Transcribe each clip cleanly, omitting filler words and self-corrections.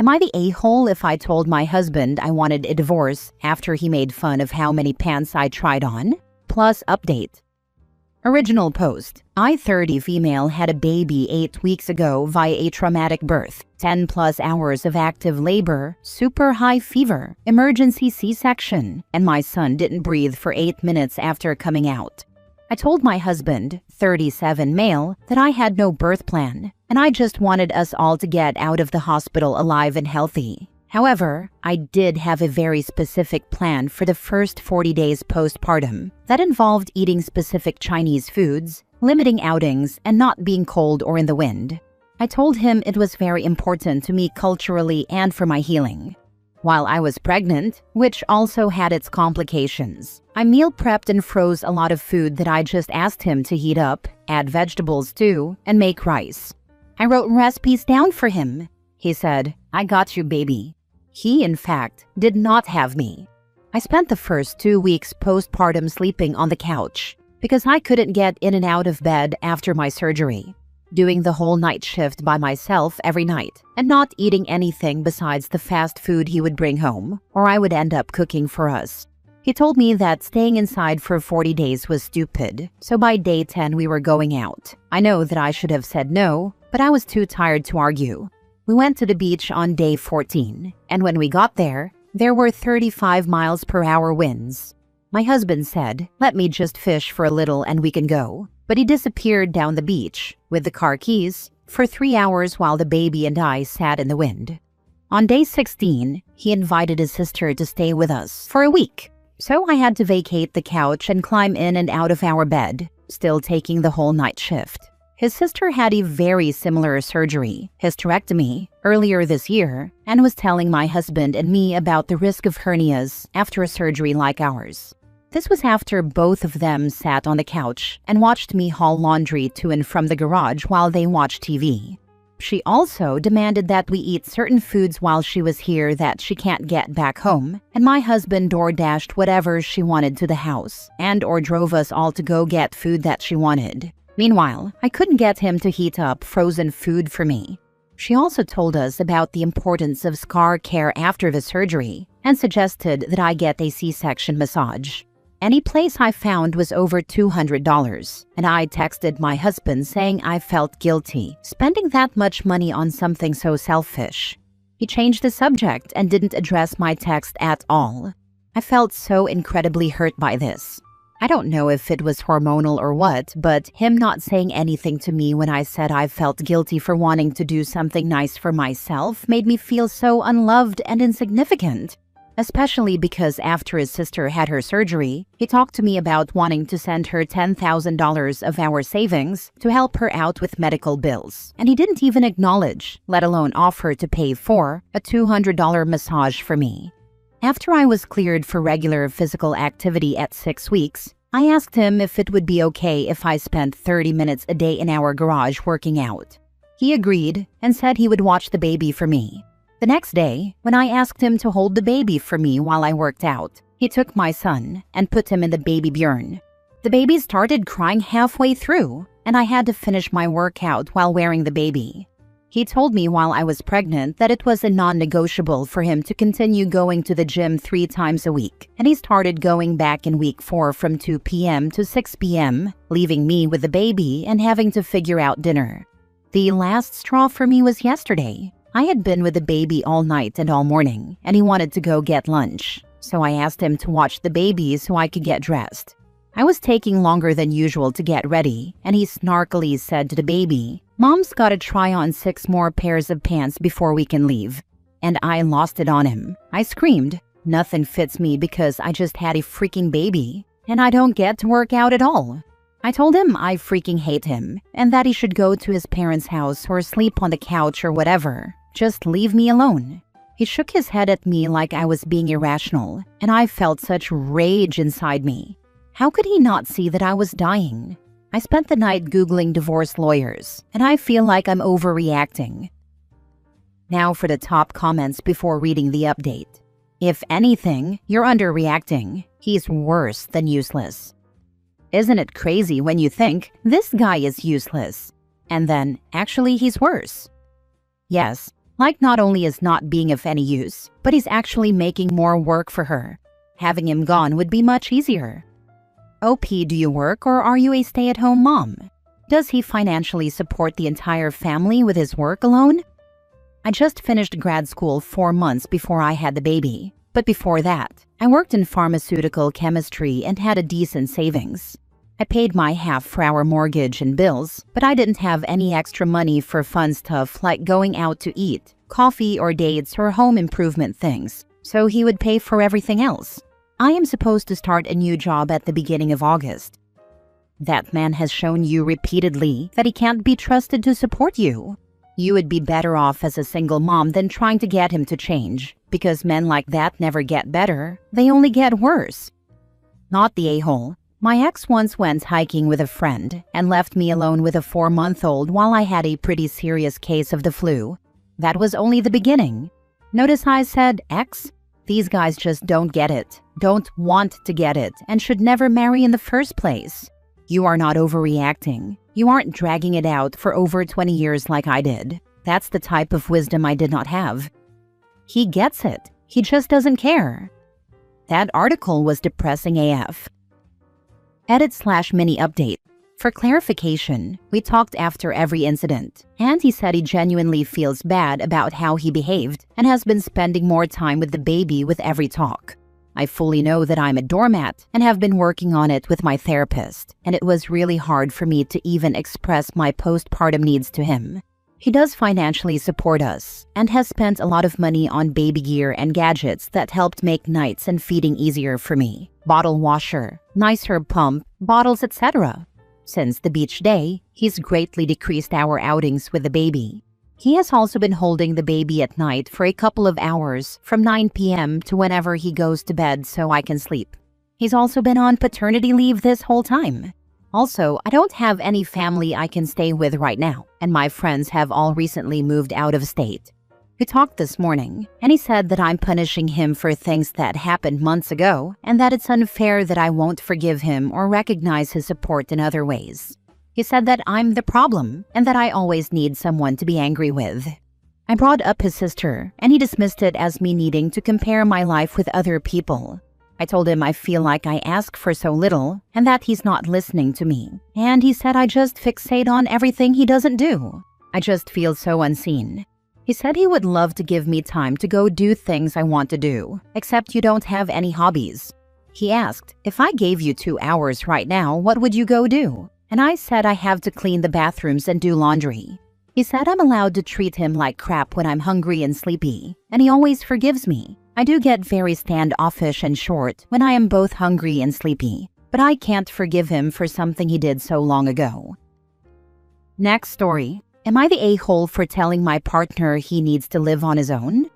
Am I the a-hole if I told my husband I wanted a divorce after he made fun of how many pants I tried on? Plus update. Original post. I, 30 female, had a baby 8 weeks ago via a traumatic birth. 10+ hours of active labor, super high fever, emergency C-section, and my son didn't breathe for 8 minutes after coming out. I told my husband, 37 male, that I had no birth plan, and I just wanted us all to get out of the hospital alive and healthy. However, I did have a very specific plan for the first 40 days postpartum that involved eating specific Chinese foods, limiting outings, and not being cold or in the wind. I told him it was very important to me culturally and for my healing. While I was pregnant, which also had its complications, I meal prepped and froze a lot of food that I just asked him to heat up, add vegetables to, and make rice. I wrote recipes down for him. He said, "I got you, baby." He, in fact, did not have me. I spent the first 2 weeks postpartum sleeping on the couch because I couldn't get in and out of bed after my surgery, doing the whole night shift by myself every night, and not eating anything besides the fast food he would bring home, or I would end up cooking for us. He told me that staying inside for 40 days was stupid, so by day 10 we were going out. I know that I should have said no, but I was too tired to argue. We went to the beach on day 14, and when we got there, there were 35 miles per hour winds. My husband said, "Let me just fish for a little and we can go." But he disappeared down the beach with the car keys for 3 hours while the baby and I sat in the wind. On day 16, he invited his sister to stay with us for a week. So I had to vacate the couch and climb in and out of our bed, still taking the whole night shift. His sister had a very similar surgery, hysterectomy, earlier this year, and was telling my husband and me about the risk of hernias after a surgery like ours. This was after both of them sat on the couch and watched me haul laundry to and from the garage while they watched TV. She also demanded that we eat certain foods while she was here that she can't get back home, and my husband door-dashed whatever she wanted to the house and/or drove us all to go get food that she wanted. Meanwhile, I couldn't get him to heat up frozen food for me. She also told us about the importance of scar care after the surgery and suggested that I get a C-section massage. Any place I found was over $200, and I texted my husband saying I felt guilty spending that much money on something so selfish. He changed the subject and didn't address my text at all. I felt so incredibly hurt by this. I don't know if it was hormonal or what, but him not saying anything to me when I said I felt guilty for wanting to do something nice for myself made me feel so unloved and insignificant. Especially because after his sister had her surgery, he talked to me about wanting to send her $10,000 of our savings to help her out with medical bills. And he didn't even acknowledge, let alone offer to pay for, a $200 massage for me. After I was cleared for regular physical activity at 6 weeks, I asked him if it would be okay if I spent 30 minutes a day in our garage working out. He agreed and said he would watch the baby for me. The next day, when I asked him to hold the baby for me while I worked out, he took my son and put him in the baby Bjorn. The baby started crying halfway through, and I had to finish my workout while wearing the baby. He told me while I was pregnant that it was a non-negotiable for him to continue going to the gym 3 times a week, and he started going back in week 4 from 2 p.m. to 6 p.m., leaving me with the baby and having to figure out dinner. The last straw for me was yesterday. I had been with the baby all night and all morning, and he wanted to go get lunch, so I asked him to watch the baby so I could get dressed. I was taking longer than usual to get ready, and he snarkily said to the baby, "Mom's gotta try on 6 more pairs of pants before we can leave." And I lost it on him. I screamed, "Nothing fits me because I just had a freaking baby, and I don't get to work out at all." I told him I freaking hate him, and that he should go to his parents' house or sleep on the couch or whatever. Just leave me alone. He shook his head at me like I was being irrational, and I felt such rage inside me. How could he not see that I was dying? I spent the night Googling divorce lawyers, and I feel like I'm overreacting. Now for the top comments before reading the update. If anything, you're underreacting. He's worse than useless. Isn't it crazy when you think, this guy is useless? And then, actually he's worse. Yes, Like not only is not being of any use, but he's actually making more work for her. Having him gone would be much easier. OP, do you work or are you a stay-at-home mom? Does he financially support the entire family with his work alone? I just finished grad school 4 months before I had the baby. But before that, I worked in pharmaceutical chemistry and had a decent savings. I paid my half for our mortgage and bills, but I didn't have any extra money for fun stuff like going out to eat, coffee or dates or home improvement things, so he would pay for everything else. I am supposed to start a new job at the beginning of August. That man has shown you repeatedly that he can't be trusted to support you. You would be better off as a single mom than trying to get him to change, because men like that never get better, they only get worse. Not the a-hole. My ex once went hiking with a friend and left me alone with a 4-month-old while I had a pretty serious case of the flu. That was only the beginning. Notice I said ex? These guys just don't get it, don't want to get it, and should never marry in the first place. You are not overreacting. You aren't dragging it out for over 20 years like I did. That's the type of wisdom I did not have. He gets it. He just doesn't care. That article was depressing AF. Edit/mini update. For clarification, we talked after every incident, and he said he genuinely feels bad about how he behaved and has been spending more time with the baby with every talk. I fully know that I'm a doormat and have been working on it with my therapist, and it was really hard for me to even express my postpartum needs to him. He does financially support us and has spent a lot of money on baby gear and gadgets that helped make nights and feeding easier for me. Bottle washer, nice herb pump, bottles, etc. Since the beach day, he's greatly decreased our outings with the baby. He has also been holding the baby at night for a couple of hours from 9 p.m. to whenever he goes to bed so I can sleep. He's also been on paternity leave this whole time. Also, I don't have any family I can stay with right now, and my friends have all recently moved out of state. We talked this morning, and he said that I'm punishing him for things that happened months ago, and that it's unfair that I won't forgive him or recognize his support in other ways. He said that I'm the problem, and that I always need someone to be angry with. I brought up his sister, and he dismissed it as me needing to compare my life with other people. I told him I feel like I ask for so little, and that he's not listening to me. And he said I just fixate on everything he doesn't do. I just feel so unseen. He said he would love to give me time to go do things I want to do, except you don't have any hobbies. He asked, if I gave you 2 hours right now, what would you go do? And I said I have to clean the bathrooms and do laundry. He said I'm allowed to treat him like crap when I'm hungry and sleepy, and he always forgives me. I do get very standoffish and short when I am both hungry and sleepy, but I can't forgive him for something he did so long ago. Next story. Am I the a-hole for telling my partner he needs to live on his own?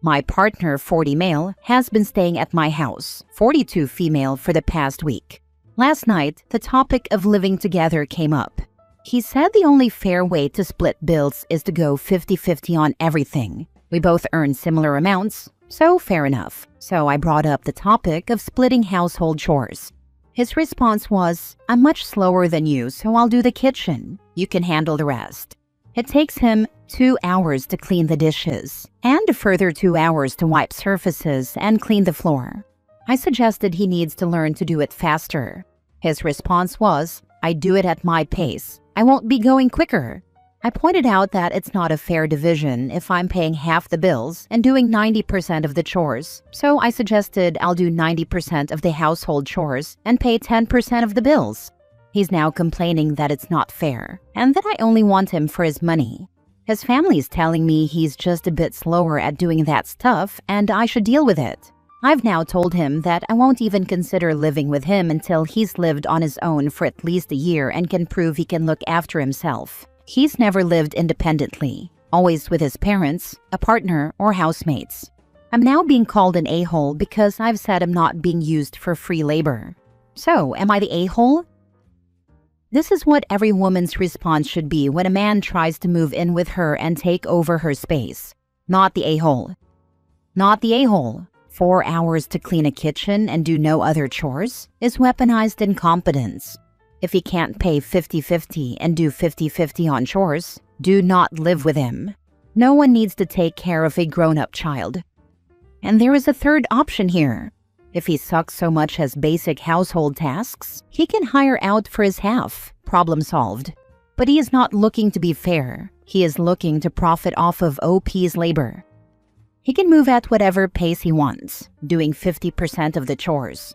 My partner, 40 male, has been staying at my house, 42 female, for the past week. Last night, the topic of living together came up. He said the only fair way to split bills is to go 50-50 on everything. We both earn similar amounts, so fair enough. So I brought up the topic of splitting household chores. His response was, I'm much slower than you, so I'll do the kitchen. You can handle the rest. It takes him 2 hours to clean the dishes, and a further 2 hours to wipe surfaces and clean the floor. I suggested he needs to learn to do it faster. His response was, I do it at my pace. I won't be going quicker. I pointed out that it's not a fair division if I'm paying half the bills and doing 90% of the chores, so I suggested I'll do 90% of the household chores and pay 10% of the bills. He's now complaining that it's not fair, and that I only want him for his money. His family's telling me he's just a bit slower at doing that stuff and I should deal with it. I've now told him that I won't even consider living with him until he's lived on his own for at least a year and can prove he can look after himself. He's never lived independently, always with his parents, a partner, or housemates. I'm now being called an a-hole because I've said I'm not being used for free labor. So, am I the a-hole? This is what every woman's response should be when a man tries to move in with her and take over her space. Not the a-hole. Not the a-hole. 4 hours to clean a kitchen and do no other chores is weaponized incompetence. If he can't pay 50-50 and do 50-50 on chores, do not live with him. No one needs to take care of a grown-up child. And there is a third option here. If he sucks so much as basic household tasks, he can hire out for his half. Problem solved. But he is not looking to be fair. He is looking to profit off of OP's labor. He can move at whatever pace he wants, doing 50% of the chores.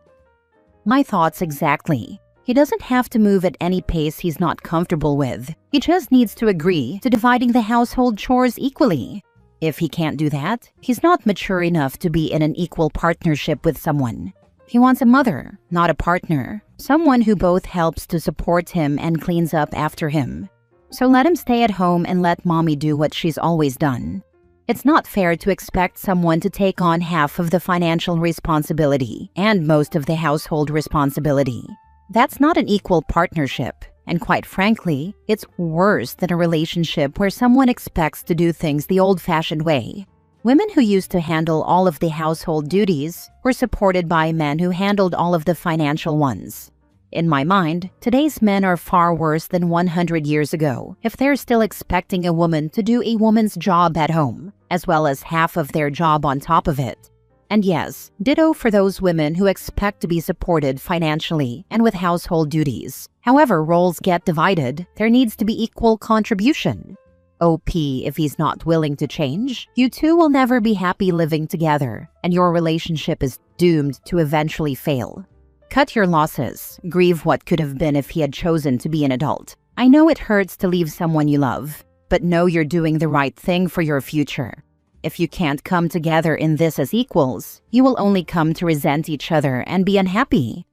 My thoughts exactly. He doesn't have to move at any pace he's not comfortable with. He just needs to agree to dividing the household chores equally. If he can't do that, he's not mature enough to be in an equal partnership with someone. He wants a mother, not a partner. Someone who both helps to support him and cleans up after him. So let him stay at home and let mommy do what she's always done. It's not fair to expect someone to take on half of the financial responsibility and most of the household responsibility. That's not an equal partnership. And quite frankly, it's worse than a relationship where someone expects to do things the old-fashioned way. Women who used to handle all of the household duties were supported by men who handled all of the financial ones. In my mind, today's men are far worse than 100 years ago if they're still expecting a woman to do a woman's job at home, as well as half of their job on top of it. And yes, ditto for those women who expect to be supported financially and with household duties. However roles get divided, there needs to be equal contribution. OP, if he's not willing to change, you two will never be happy living together, and your relationship is doomed to eventually fail. Cut your losses. Grieve what could have been if he had chosen to be an adult. I know it hurts to leave someone you love, but know you're doing the right thing for your future. If you can't come together in this as equals, you will only come to resent each other and be unhappy.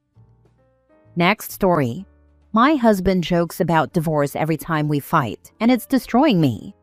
Next story. My husband jokes about divorce every time we fight, and it's destroying me.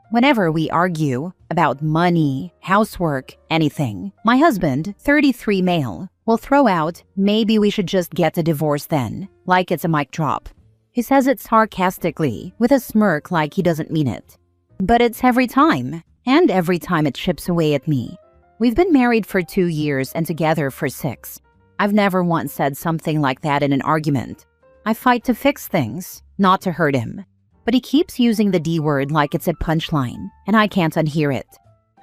Whenever we argue about money, housework, anything, my husband, 33 male, will throw out, "Maybe we should just get a divorce then," like it's a mic drop. He says it sarcastically, with a smirk like he doesn't mean it. But it's every time. And every time it chips away at me. We've been married for 2 years and together for 6. I've never once said something like that in an argument. I fight to fix things, not to hurt him. But he keeps using the D word like it's a punchline, and I can't unhear it.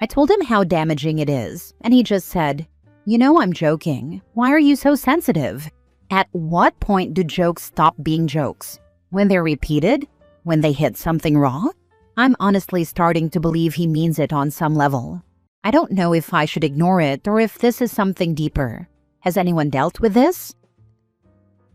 I told him how damaging it is, and he just said, "You know I'm joking. Why are you so sensitive?" At what point do jokes stop being jokes? When they're repeated? When they hit something raw? I'm honestly starting to believe he means it on some level. I don't know if I should ignore it or if this is something deeper. Has anyone dealt with this?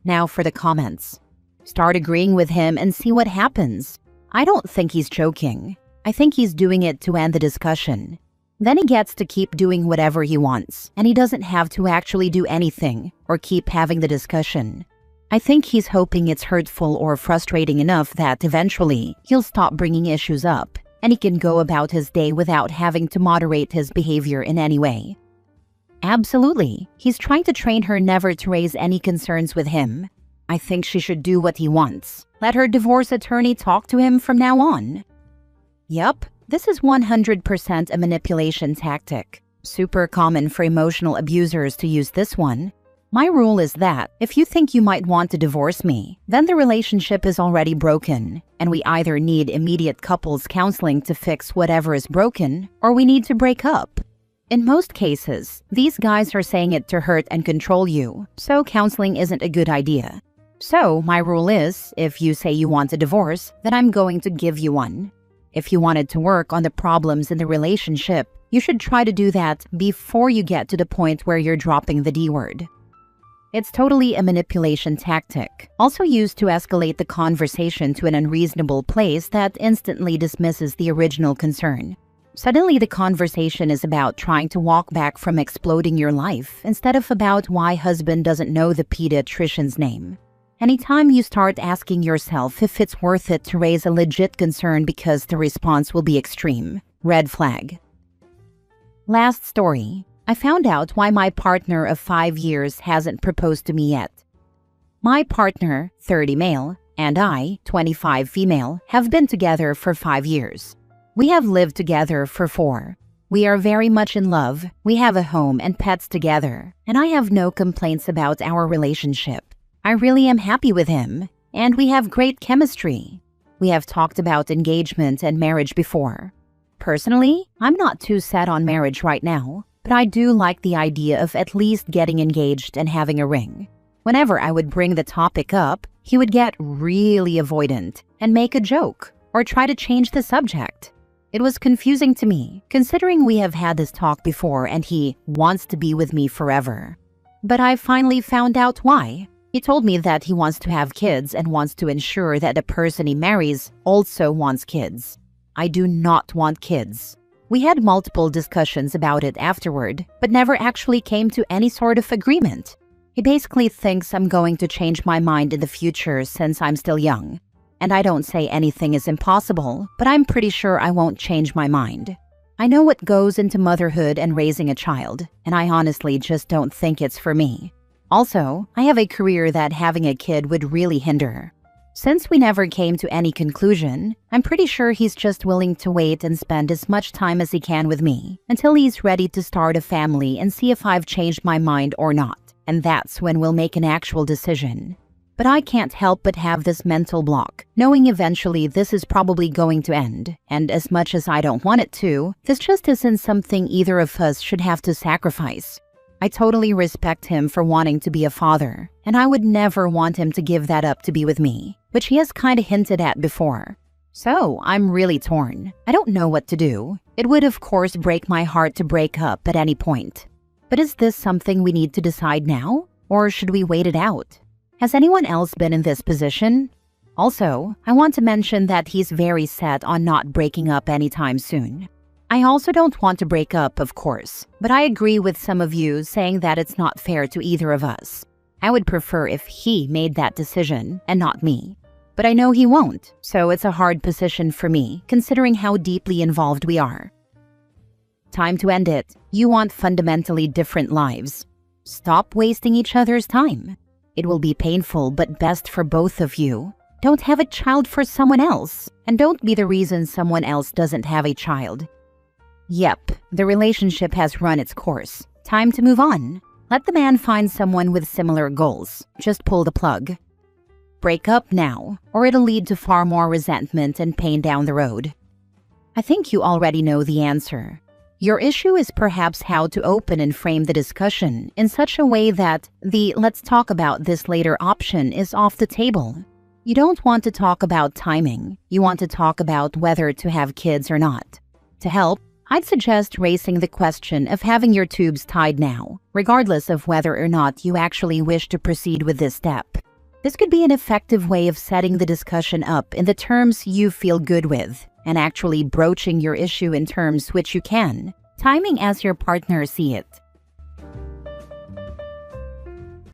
Now for the comments. Start agreeing with him and see what happens. I don't think he's joking. I think he's doing it to end the discussion. Then he gets to keep doing whatever he wants, and he doesn't have to actually do anything or keep having the discussion. I think he's hoping it's hurtful or frustrating enough that eventually he'll stop bringing issues up and he can go about his day without having to moderate his behavior in any way. Absolutely, he's trying to train her never to raise any concerns with him. I think she should do what he wants. Let her divorce attorney talk to him from now on. Yup, this is 100% a manipulation tactic. Super common for emotional abusers to use this one. My rule is that if you think you might want to divorce me, then the relationship is already broken, and we either need immediate couples counseling to fix whatever is broken, or we need to break up. In most cases, these guys are saying it to hurt and control you, so counseling isn't a good idea. So my rule is, if you say you want a divorce, then I'm going to give you one. If you wanted to work on the problems in the relationship, you should try to do that before you get to the point where you're dropping the D word. It's totally a manipulation tactic, also used to escalate the conversation to an unreasonable place that instantly dismisses the original concern. Suddenly the conversation is about trying to walk back from exploding your life instead of about why husband doesn't know the pediatrician's name. Anytime you start asking yourself if it's worth it to raise a legit concern because the response will be extreme, red flag. Last story. I found out why my partner of 5 years hasn't proposed to me yet. My partner, 30 male, and I, 25 female, have been together for 5 years. We have lived together for 4. We are very much in love, we have a home and pets together, and I have no complaints about our relationship. I really am happy with him, and we have great chemistry. We have talked about engagement and marriage before. Personally, I'm not too set on marriage right now, but I do like the idea of at least getting engaged and having a ring. Whenever I would bring the topic up, he would get really avoidant and make a joke or try to change the subject. It was confusing to me, considering we have had this talk before and he wants to be with me forever. But I finally found out why. He told me that he wants to have kids and wants to ensure that the person he marries also wants kids. I do not want kids. We had multiple discussions about it afterward, but never actually came to any sort of agreement. He basically thinks I'm going to change my mind in the future since I'm still young. And I don't say anything is impossible, but I'm pretty sure I won't change my mind. I know what goes into motherhood and raising a child, and I honestly just don't think it's for me. Also, I have a career that having a kid would really hinder. Since we never came to any conclusion, I'm pretty sure he's just willing to wait and spend as much time as he can with me until he's ready to start a family and see if I've changed my mind or not. And that's when we'll make an actual decision. But I can't help but have this mental block, knowing eventually this is probably going to end. And as much as I don't want it to, this just isn't something either of us should have to sacrifice. I totally respect him for wanting to be a father, and I would never want him to give that up to be with me, which he has kind of hinted at before. So I'm really torn. I don't know what to do. It would of course break my heart to break up at any point. But is this something we need to decide now? Or should we wait it out? Has anyone else been in this position? Also, I want to mention that he's very set on not breaking up anytime soon. I also don't want to break up, of course, but I agree with some of you saying that it's not fair to either of us. I would prefer if he made that decision and not me. But I know he won't, so it's a hard position for me, considering how deeply involved we are. Time to end it. You want fundamentally different lives. Stop wasting each other's time. It will be painful but best for both of you. Don't have a child for someone else, and don't be the reason someone else doesn't have a child. Yep, the relationship has run its course. Time to move on. Let the man find someone with similar goals. Just pull the plug. Break up now, or it'll lead to far more resentment and pain down the road. I think you already know the answer. Your issue is perhaps how to open and frame the discussion in such a way that the "let's talk about this later" option is off the table. You don't want to talk about timing. You want to talk about whether to have kids or not. To help, I'd suggest raising the question of having your tubes tied now, regardless of whether or not you actually wish to proceed with this step. This could be an effective way of setting the discussion up in the terms you feel good with, and actually broaching your issue in terms which you can, timing as your partner see it.